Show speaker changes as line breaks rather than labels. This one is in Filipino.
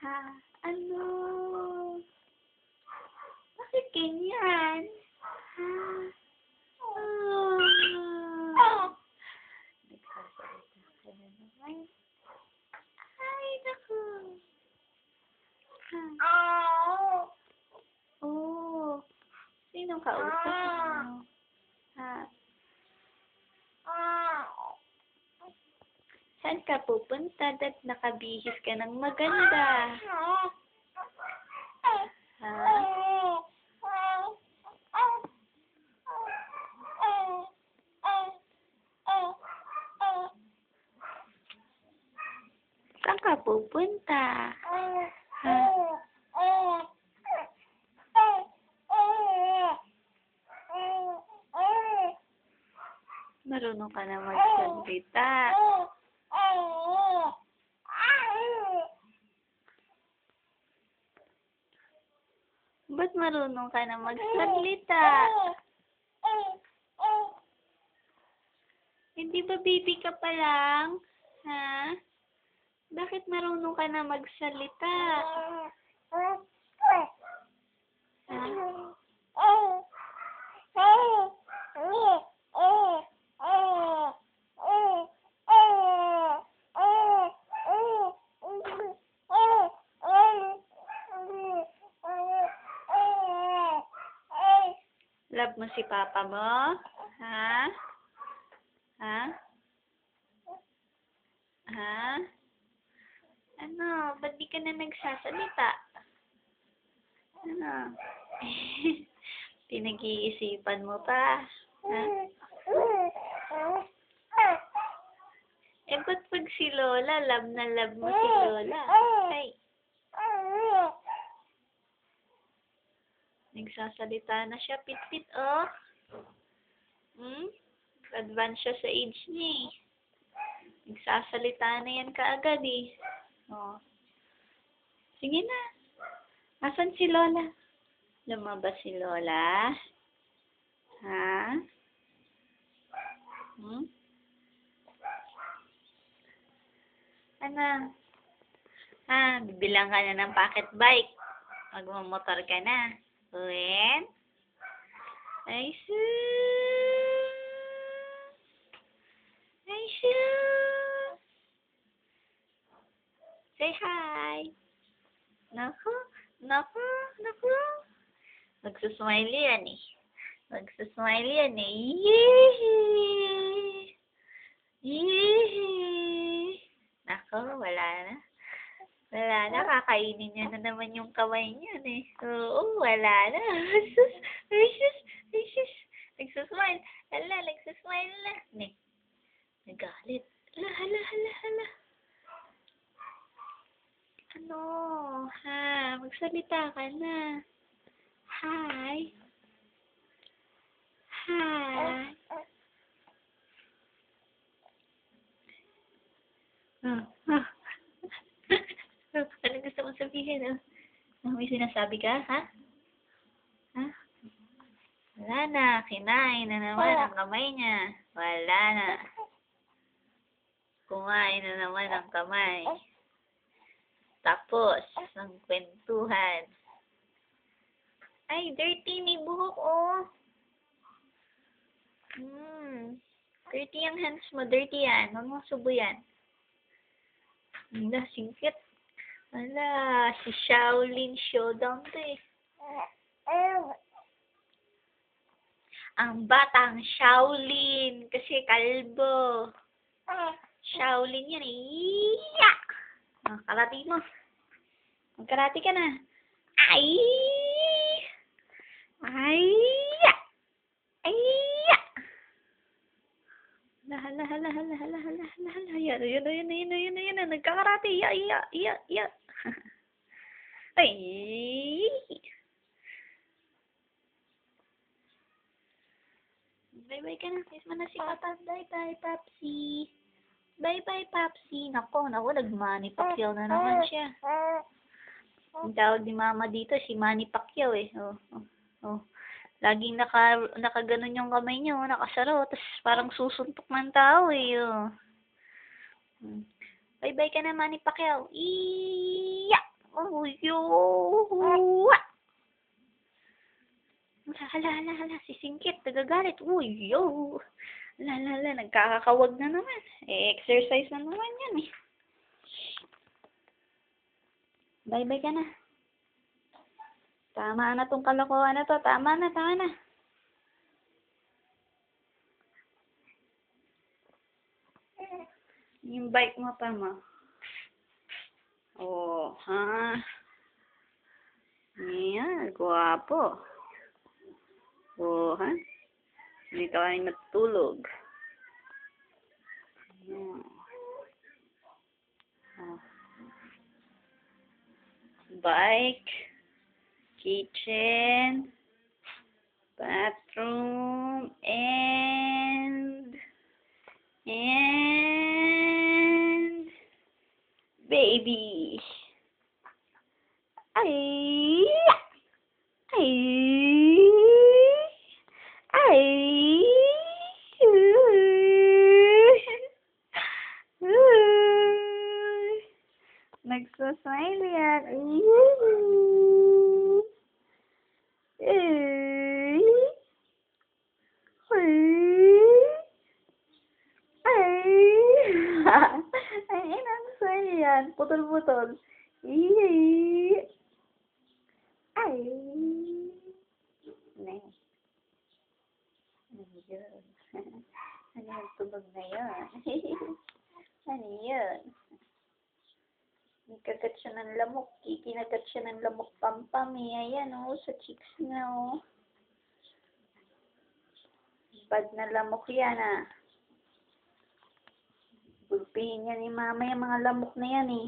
Ha? Ano? Bakit ganyan? Ha? Oh. Nagsasalita ka na naman. Ay, naku. Ha? Oh. Sinong kausap mo? Ha? Saan ka pupunta? Dahil nakabihis ka ng maganda. Ha? Saan ka pupunta? Ha? Marunong ka na magsalita. Ba't marunong ka na magsalita? Hindi ba baby ka pa lang? Ha? Bakit marunong ka na magsalita? Ha? Love mo si Papa mo? Ha? Ha? Ha? Ano? Ba't di ka na nagsasalita? Ano? Pinag-iisipan mo pa? Ha? Eh, ba't pag si Lola, love na love mo si Lola? Ay. Nagsasalita na siya. Pit-pit, oh. Advance siya sa age niya, eh. Nagsasalita na yan kaagad, eh. Oh. Sige na. Asan si Lola? Lumabas si Lola? Ha? Ano? Ha? Bibilang ka na ng pocket bike. Magmamotor ka na. When? Ay, sus! Ay, sus! Say hi! Naku! Naku! Naku! Nagsusmile yan, eh. Nagsusmile yan, eh. Yee! Yee! Naku, wala na. Wala na, kakainin niya na naman yung kamay niya, eh. Oo, wala na. Sus! Ay, sus! Ay, sus! Nagsusmile. Hala, nagsusmile na. Ne, nagalit. Hala, hala, hala, hala. Ano? Ha? Magsalita ka na. Hi. Hi. Ano gusto mong sabihin? May sinasabi ka, ha? Ha? Wala na. Kinain na naman ang kamay niya. Wala na. Kumain na naman ang kamay. Tapos, ang kwentuhan. Ay, dirty. May buhok, oh. Dirty ang hands mo. Dirty yan. Huwag mong subo yan. Wala, singkit. Wala, si Shaolin Showdown to, eh. Ang batang Shaolin. Kasi kalbo. Shaolin yan, eh. Iya! Karate mo. Magkarate ka na. Ay! Ay! Ay! Hala, hala, hala, hala, hala, hala, hala. Yan. Nagkakarate. Iya. Ay! Bye-bye ka na. Kiss mo na si Papa. Bye-bye, Papsi. Bye-bye, Papsi. Nako, nag-Manny Pacquiao na naman siya. Ang tawag ni Mama dito, si Manny Pacquiao, eh. Oh. Laging nakaganon yung kamay niya, oh, nakasaro. Tapos parang susuntok ng tao, eh. Oh. Bye-bye ka na, Manny Pacquiao. Iya! Hala, sisingkit, nagagalit. Uy, yo. Hala, nagkakakawag na naman. Exercise na naman yan eh. Bye-bye ka na. Tama na tong kalokohan na to. Tama na. Yung bike mo pa mo. Oh, ha? Yan, guwapo. Oh, ha? Hindi ka kayo natutulog. Yan. Oh. Bike, kitchen, bathroom, and baby. Ay! Nagsasmile yan. Ay, nagsasmile yan. Putol-putol. Ay. Ano yun? Ano yung tunog na yun? Ano yun? Nagkagat siya ng lamok. Kikinagat siya ng lamok pampam eh. Ayan sa cheeks na Bad na lamok yan Bulpihin yan ni mama yung mga lamok na yan eh.